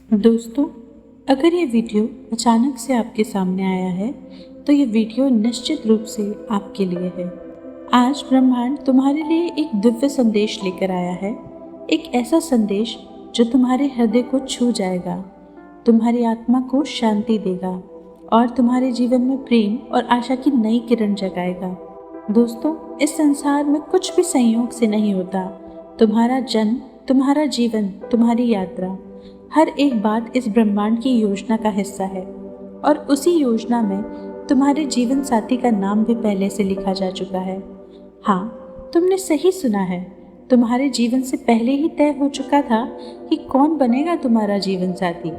दोस्तों, अगर ये वीडियो अचानक से आपके सामने आया है तो ये वीडियो निश्चित रूप से आपके लिए है। आज ब्रह्मांड तुम्हारे लिए एक दिव्य संदेश लेकर आया है। एक ऐसा संदेश जो तुम्हारे हृदय को छू जाएगा, तुम्हारी आत्मा को शांति देगा और तुम्हारे जीवन में प्रेम और आशा की नई किरण जगाएगा। दोस्तों, इस संसार में कुछ भी संयोग से नहीं होता। तुम्हारा जन्म, तुम्हारा जीवन, तुम्हारी यात्रा, हर एक बात इस ब्रह्मांड की योजना का हिस्सा है और उसी योजना में तुम्हारे जीवन साथी का नाम भी पहले से लिखा जा चुका है। हाँ, तुमने सही सुना है। तुम्हारे जीवन से पहले ही तय हो चुका था कि कौन बनेगा तुम्हारा जीवन साथी,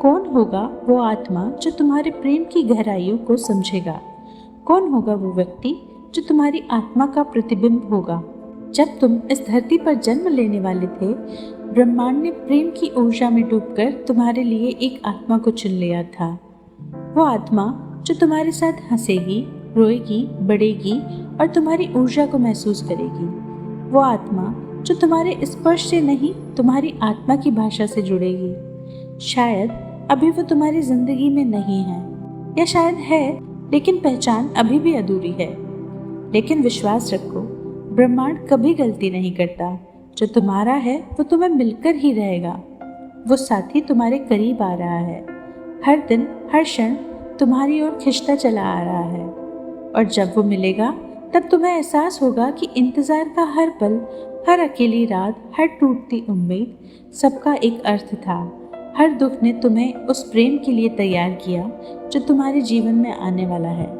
कौन होगा वो आत्मा जो तुम्हारे प्रेम की गहराइयों को समझेगा, कौन होगा वो व्यक्ति जो तुम्हारी आत्मा का प्रतिबिंब होगा। जब तुम इस धरती पर जन्म लेने वाले थे, ब्रह्मांड ने प्रेम की ऊर्जा में डूबकर तुम्हारे लिए एक आत्मा को चुन लिया था। वो आत्मा जो तुम्हारे साथ हंसेगी, रोएगी, बढ़ेगी और तुम्हारी ऊर्जा को महसूस करेगी। वो आत्मा जो तुम्हारे स्पर्श से नहीं, तुम्हारी आत्मा की भाषा से जुड़ेगी। शायद अभी वो तुम्हारी जिंदगी में नहीं है, या शायद है लेकिन पहचान अभी भी अधूरी है। लेकिन विश्वास रखो, ब्रह्मांड कभी गलती नहीं करता। जो तुम्हारा है वो तुम्हें मिलकर ही रहेगा। वो साथी तुम्हारे करीब आ रहा है, हर दिन हर क्षण तुम्हारी ओर खिंचता चला आ रहा है। और जब वो मिलेगा तब तुम्हें एहसास होगा कि इंतज़ार का हर पल, हर अकेली रात, हर टूटती उम्मीद, सबका एक अर्थ था। हर दुख ने तुम्हें उस प्रेम के लिए तैयार किया जो तुम्हारे जीवन में आने वाला है।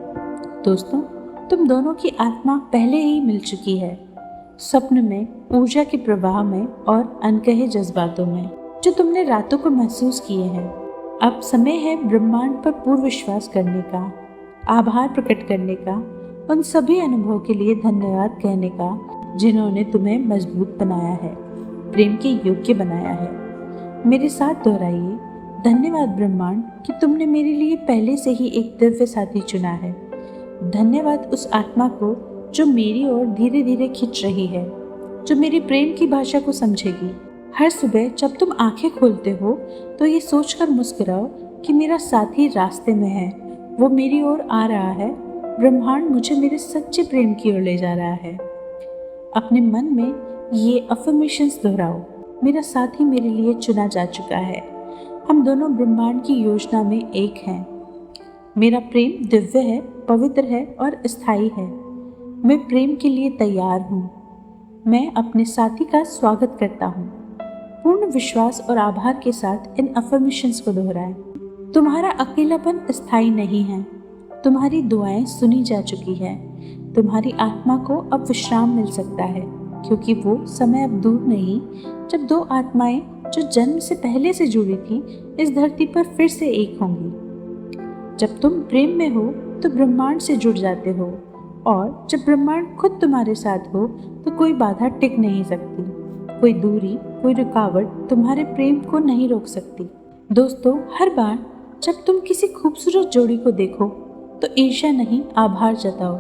दोस्तों, तुम दोनों की आत्मा पहले ही मिल चुकी है, स्वप्न में, ऊर्जा के प्रवाह में और अनकहे जज्बातों में जो तुमने रातों को महसूस किए हैं। अब समय है ब्रह्मांड पर पूर्ण विश्वास करने का, आभार प्रकट करने का, उन सभी अनुभवों के लिए धन्यवाद कहने का जिन्होंने तुम्हें मजबूत बनाया है, प्रेम के योग्य बनाया है। मेरे साथ दोहराइए, धन्यवाद ब्रह्मांड कि तुमने मेरे लिए पहले से ही एक दिव्य साथी चुना है। धन्यवाद उस आत्मा को जो मेरी ओर धीरे धीरे खिंच रही है, जो मेरी प्रेम की भाषा को समझेगी। हर सुबह जब तुम आंखें खोलते हो तो ये सोचकर मुस्कुराओ कि मेरा साथी रास्ते में है, वो मेरी ओर आ रहा है। ब्रह्मांड मुझे मेरे सच्चे प्रेम की ओर ले जा रहा है। अपने मन में ये अफर्मेशंस दोहराओ, मेरा साथी मेरे लिए चुना जा चुका है। हम दोनों ब्रह्मांड की योजना में एक हैं। मेरा प्रेम दिव्य है, पवित्र है और स्थायी है। मैं प्रेम के लिए तैयार हूँ। मैं अपने साथी का स्वागत करता हूँ। पूर्ण विश्वास और आभार के साथ इन अफर्मेशंस को दोहराएं। तुम्हारा अकेलापन स्थायी नहीं है। तुम्हारी दुआएं सुनी जा चुकी है। तुम्हारी आत्मा को अब विश्राम मिल सकता है, क्योंकि वो समय अब दूर नहीं जब दो आत्माएं जो जन्म से पहले से जुड़ी थी इस धरती पर फिर से एक होंगी। जब तुम प्रेम में हो तो ब्रह्मांड से जुड़ जाते हो, और जब ब्रह्मांड खुद तुम्हारे साथ हो तो कोई बाधा टिक नहीं सकती, कोई दूरी, कोई रुकावट तुम्हारे प्रेम को नहीं रोक सकती। दोस्तों, हर बार जब तुम किसी खूबसूरत जोड़ी को देखो तो ईर्ष्या नहीं, आभार जताओ,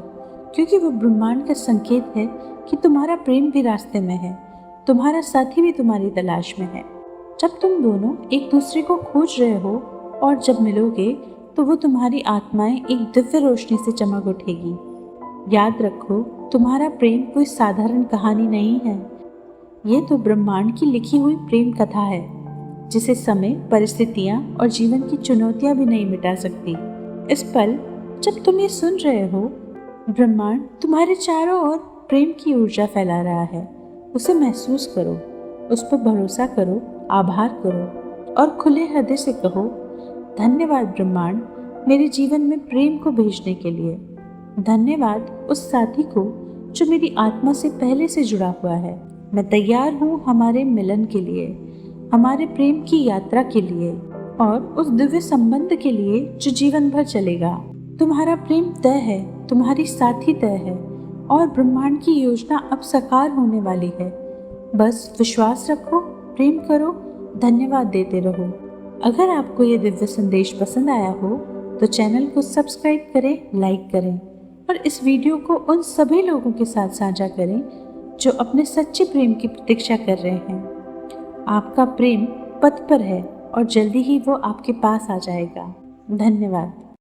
क्योंकि वो ब्रह्मांड का संकेत है कि तुम्हारा प्रेम भी रास्ते में है, तुम्हारा साथी भी तुम्हारी तलाश में है। जब तुम दोनों एक दूसरे को खोज रहे हो और जब मिलोगे तो वो तुम्हारी आत्माएं एक दिव्य रोशनी से चमक उठेगी। याद रखो, तुम्हारा प्रेम कोई साधारण कहानी नहीं है। ये तो ब्रह्मांड की लिखी हुई प्रेम कथा है, जिसे समय, परिस्थितियाँ और जीवन की चुनौतियाँ भी नहीं मिटा सकती। इस पल जब तुम ये सुन रहे हो, ब्रह्मांड तुम्हारे चारों ओर प्रेम की ऊर्जा फैला रहा है। उसे महसूस करो, उस पर भरोसा करो, आभार करो और खुले हृदय से कहो, धन्यवाद ब्रह्मांड मेरे जीवन में प्रेम को भेजने के लिए। धन्यवाद उस साथी को जो मेरी आत्मा से पहले से जुड़ा हुआ है। मैं तैयार हूँ हमारे मिलन के लिए, हमारे प्रेम की यात्रा के लिए और उस दिव्य संबंध के लिए जो जीवन भर चलेगा। तुम्हारा प्रेम तय है, तुम्हारी साथी तय है और ब्रह्मांड की योजना अब साकार होने वाली है। बस विश्वास रखो, प्रेम करो, धन्यवाद देते रहो। अगर आपको ये दिव्य संदेश पसंद आया हो तो चैनल को सब्सक्राइब करें, लाइक करें और इस वीडियो को उन सभी लोगों के साथ साझा करें जो अपने सच्चे प्रेम की प्रतीक्षा कर रहे हैं। आपका प्रेम पथ पर है, और जल्दी ही वो आपके पास आ जाएगा। धन्यवाद।